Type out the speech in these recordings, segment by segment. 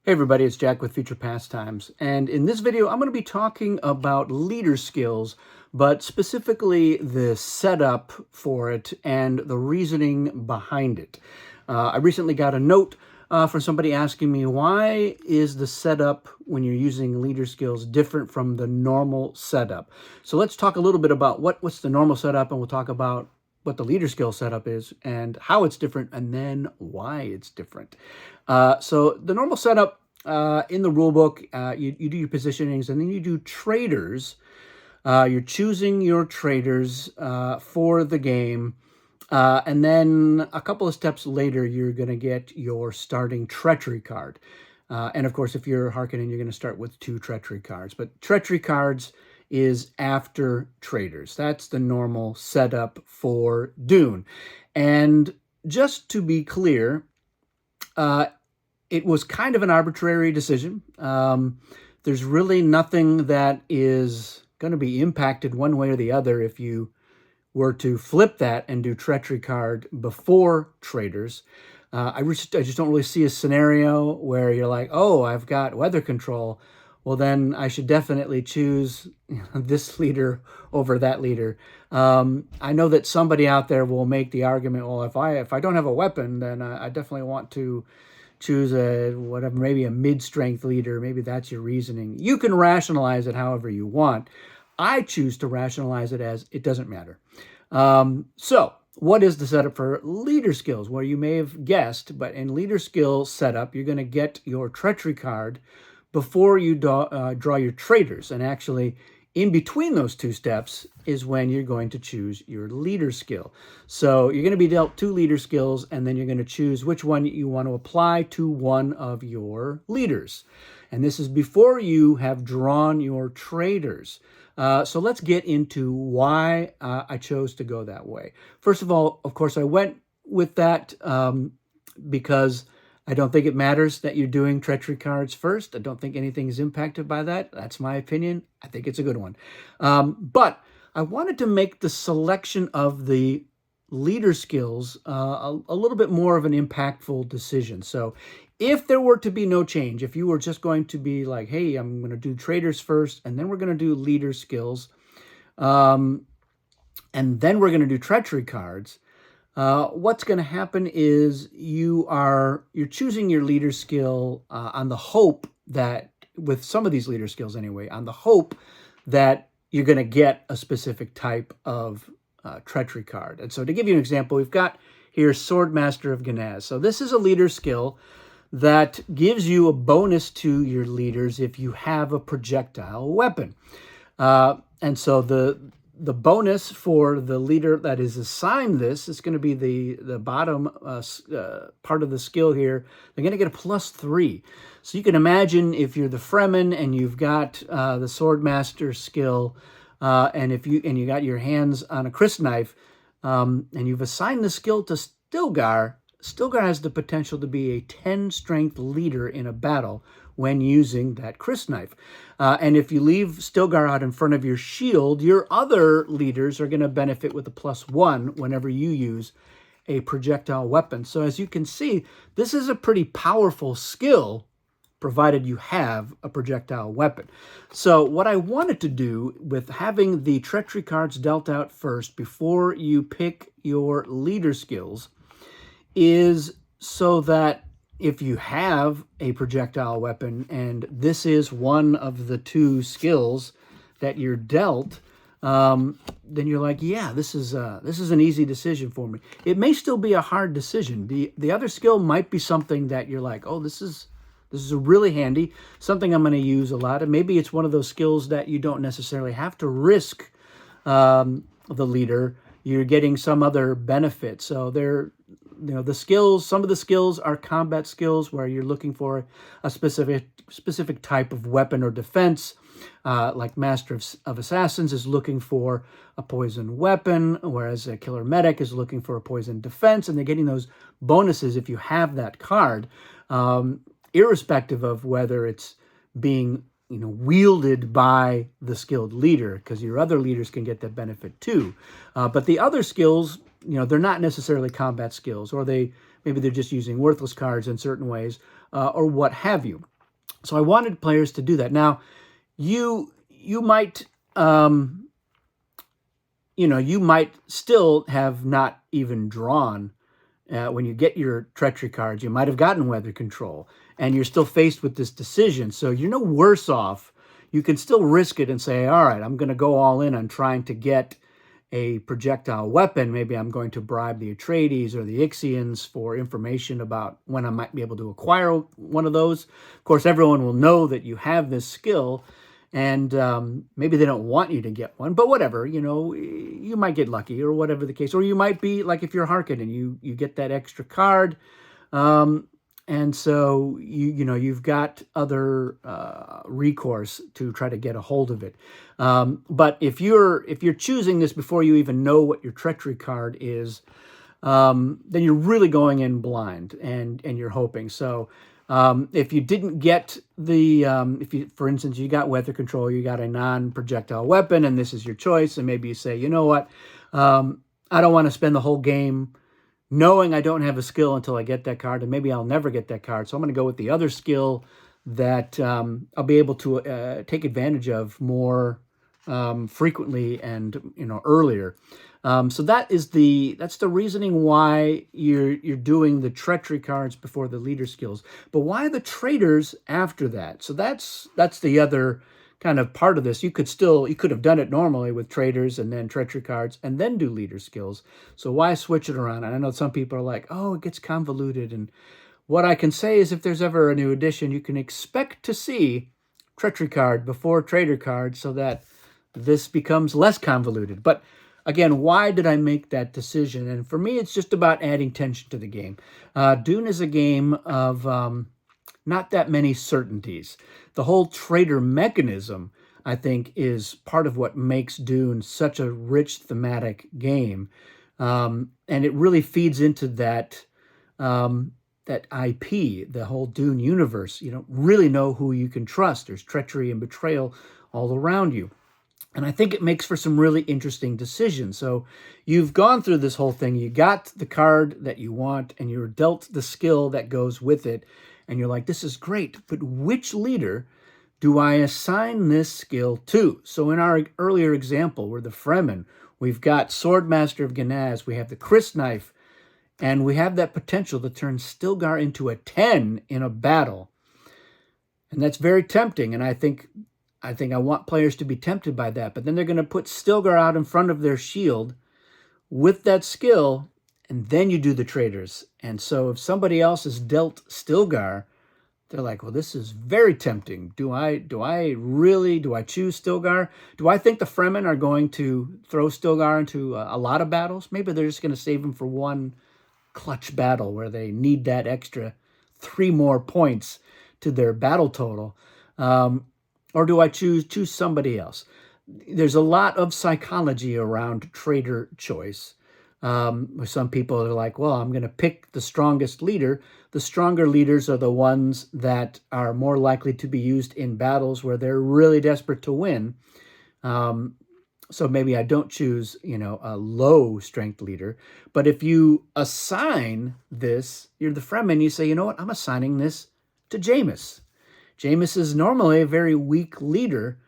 Hey everybody, it's Jack with Future Pastimes, and in this video I'm going to be talking about leader skills, but specifically the setup for it and the reasoning behind it. I recently got a note from somebody asking me, why is the setup when you're using leader skills different from the normal setup? So let's talk a little bit about what's the normal setup, and we'll talk about what the leader skill setup is and how it's different, and then why it's different. So the normal setup in the rule book, you do your positionings, and then you do traders. You're choosing your traders for the game. And then a couple of steps later, you're going to get your starting treachery card. And of course, if you're Harkonnen, you're going to start with 2 treachery cards. But treachery cards is after traders. That's the normal setup for Dune. And just to be clear, it was kind of an arbitrary decision. There's really nothing that is going to be impacted one way or the other if you were to flip that and do treachery card before traders. I just don't really see a scenario where you're like, oh, I've got weather control. Well, then I should definitely choose this leader over that leader. I know that somebody out there will make the argument, well, if I don't have a weapon, then I definitely want to choose maybe a mid-strength leader. Maybe that's your reasoning. You can rationalize it however you want. I choose to rationalize it as it doesn't matter. So what is the setup for leader skills? Well, you may have guessed, but in leader skill setup, you're going to get your treachery card before you draw your traders. And actually, in between those 2 steps is when you're going to choose your leader skill. So you're going to be dealt 2 leader skills, and then you're going to choose which one you want to apply to one of your leaders. And this is before you have drawn your traders. So let's get into why I chose to go that way. First of all, of course, I went with that because I don't think it matters that you're doing treachery cards first. I don't think anything is impacted by that. That's my opinion. I think it's a good one. But I wanted to make the selection of the leader skills a little bit more of an impactful decision. So if there were to be no change, if you were just going to be like, hey, I'm going to do traders first, and then we're going to do leader skills, and then we're going to do treachery cards, what's going to happen is you're choosing your leader skill on the hope that, with some of these leader skills anyway, on the hope that you're going to get a specific type of treachery card. And so to give you an example, we've got here Swordmaster of Ganaz. So this is a leader skill that gives you a bonus to your leaders if you have a projectile weapon. And so the bonus for the leader that is assigned this is going to be the bottom part of the skill here. They're going to get a +3. So you can imagine if you're the Fremen and you've got the Swordmaster skill, and you got your hands on a crysknife, and you've assigned the skill to Stilgar. Stilgar has the potential to be a 10 strength leader in a battle when using that crysknife. And if you leave Stilgar out in front of your shield, your other leaders are going to benefit with a +1 whenever you use a projectile weapon. So as you can see, this is a pretty powerful skill, provided you have a projectile weapon. So what I wanted to do with having the treachery cards dealt out first before you pick your leader skills is so that if you have a projectile weapon and this is one of the 2 skills that you're dealt, then you're like, yeah, this is an easy decision for me. It may still be a hard decision. The other skill might be something that you're like, oh, this is a really handy, something I'm going to use a lot. And maybe it's one of those skills that you don't necessarily have to risk the leader. You're getting some other benefit. So the skills, some of the skills are combat skills where you're looking for a specific type of weapon or defense. Like Master of Assassins is looking for a poison weapon, whereas a Killer Medic is looking for a poison defense, and they're getting those bonuses if you have that card, irrespective of whether it's being wielded by the skilled leader, because your other leaders can get that benefit too. But the other skills, they're not necessarily combat skills, or maybe they're just using worthless cards in certain ways, or what have you. So I wanted players to do that. Now, you might you might still have not even drawn when you get your treachery cards. You might have gotten weather control, and you're still faced with this decision. So you're no worse off. You can still risk it and say, all right, I'm going to go all in on trying to get a projectile weapon. Maybe I'm going to bribe the Atreides or the Ixians for information about when I might be able to acquire one of those. Of course, everyone will know that you have this skill, and maybe they don't want you to get one, but whatever, you might get lucky or whatever the case. Or you might be like if you're Harkonnen, you get that extra card. And so you've got other recourse to try to get a hold of it. But if you're choosing this before you even know what your treachery card is, then you're really going in blind and you're hoping. So if you didn't get for instance, you got weather control, you got a non-projectile weapon, and this is your choice, and maybe you say, you know what, I don't want to spend the whole game knowing I don't have a skill until I get that card, and maybe I'll never get that card. So I'm going to go with the other skill that I'll be able to take advantage of more frequently and earlier. So that's the reasoning why you're doing the treachery cards before the leader skills. But why the traitors after that? So that's the other kind of part of this. You could have done it normally with traitors and then treachery cards and then do leader skills. So why switch it around? And I know some people are like, oh, it gets convoluted. And what I can say is if there's ever a new edition, you can expect to see treachery card before traitor card so that this becomes less convoluted. But again, why did I make that decision? And for me, it's just about adding tension to the game. Dune is a game of not that many certainties. The whole traitor mechanism, I think, is part of what makes Dune such a rich thematic game. And it really feeds into that IP, the whole Dune universe. You don't really know who you can trust. There's treachery and betrayal all around you. And I think it makes for some really interesting decisions. So you've gone through this whole thing. You got the card that you want, and you're dealt the skill that goes with it. And you're like, this is great, but which leader do I assign this skill to? So in our earlier example, we're the Fremen. We've got Swordmaster of Ganaz. We have the Crysknife. And we have that potential to turn Stilgar into a 10 in a battle. And that's very tempting. And I think I want players to be tempted by that. But then they're going to put Stilgar out in front of their shield with that skill, and then you do the traitors. And so if somebody else is dealt Stilgar, they're like, well, this is very tempting. Do I choose Stilgar? Do I think the Fremen are going to throw Stilgar into a lot of battles? Maybe they're just going to save him for one clutch battle where they need that extra 3 more points to their battle total. Or do I choose somebody else? There's a lot of psychology around traitor choice. Some people are like, well, I'm going to pick the strongest leader. The stronger leaders are the ones that are more likely to be used in battles where they're really desperate to win. So maybe I don't choose, a low strength leader. But if you assign this, you're the Fremen, you say, you know what, I'm assigning this to Jameis. Jameis is normally a very weak leader,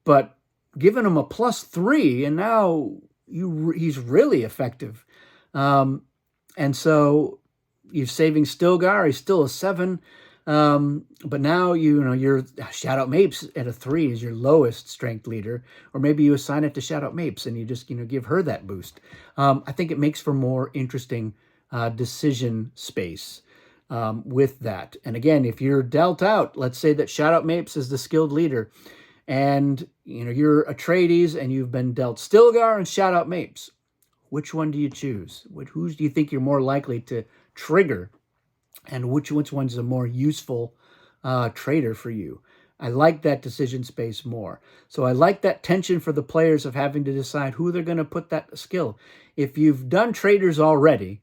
but giving him a +3, and now he's really effective. And so you're saving Stilgar. He's still a 7. But now, you're Shadow Mapes at a 3 is your lowest strength leader. Or maybe you assign it to Shadow Mapes and you just, give her that boost. I think it makes for more interesting decision space with that. And again, if you're dealt out, let's say that Shadow Mapes is the skilled leader, and you're Atreides and you've been dealt Stilgar and Shadow Mapes. Which one do you choose? Who do you think you're more likely to trigger? And which one's a more useful traitor for you? I like that decision space more. So I like that tension for the players of having to decide who they're going to put that skill. If you've done traitors already,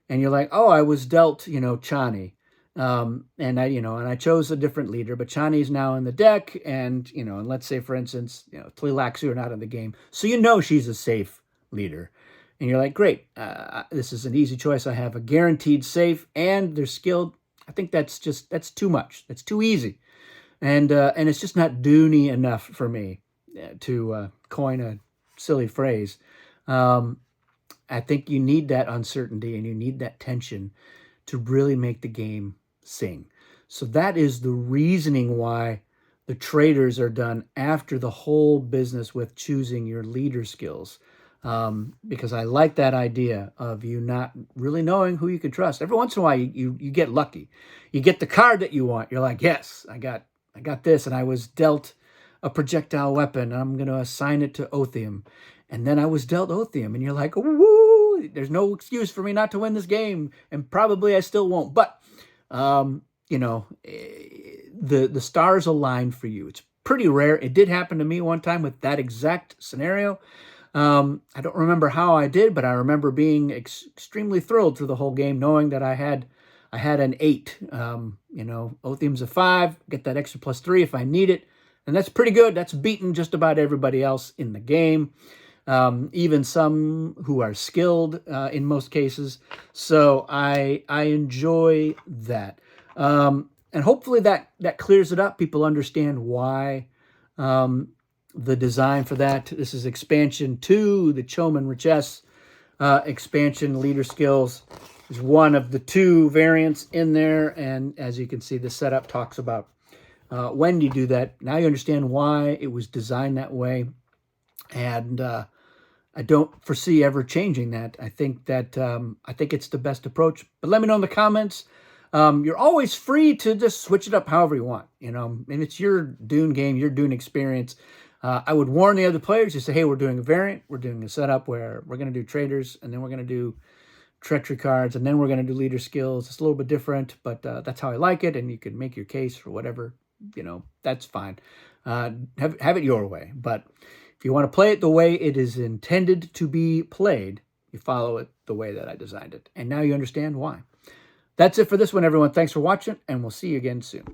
and you're like, oh, I was dealt, Chani, and I chose a different leader, but Chani's now in the deck, and and let's say, for instance, Tleilaxu are not in the game, so she's a safe leader. And you're like, great, this is an easy choice. I have a guaranteed safe, and they're skilled. I think that's too much. That's too easy. and it's just not Dune-y enough for me to coin a silly phrase. Um, I think you need that uncertainty and you need that tension to really make the game sing. So that is the reasoning why the traders are done after the whole business with choosing your leader skills. Because I like that idea of you not really knowing who you can trust. Every once in a while, you get lucky. You get the card that you want. You're like, yes, I got this, and I was dealt a projectile weapon. And I'm going to assign it to Othium, and then I was dealt Othium, and you're like, woo! There's no excuse for me not to win this game, and probably I still won't. But the stars align for you. It's pretty rare. It did happen to me one time with that exact scenario. I don't remember how I did, but I remember being extremely thrilled through the whole game, knowing that I had an 8. Othium's a 5. Get that extra +3 if I need it, and that's pretty good. That's beaten just about everybody else in the game, even some who are skilled in most cases. So I enjoy that, and hopefully that clears it up. People understand why. The design for that. This is expansion 2, the Choman Richess expansion. Leader skills is one of the 2 variants in there, and as you can see, the setup talks about when you do that. Now you understand why it was designed that way, and I don't foresee ever changing that. I think it's the best approach. But let me know in the comments. You're always free to just switch it up however you want. And it's your Dune game, your Dune experience. I would warn the other players to say, hey, we're doing a variant. We're doing a setup where we're going to do traders, and then we're going to do treachery cards, and then we're going to do leader skills. It's a little bit different, but that's how I like it, and you can make your case for whatever. That's fine. Have it your way. But if you want to play it the way it is intended to be played, you follow it the way that I designed it. And now you understand why. That's it for this one, everyone. Thanks for watching, and we'll see you again soon.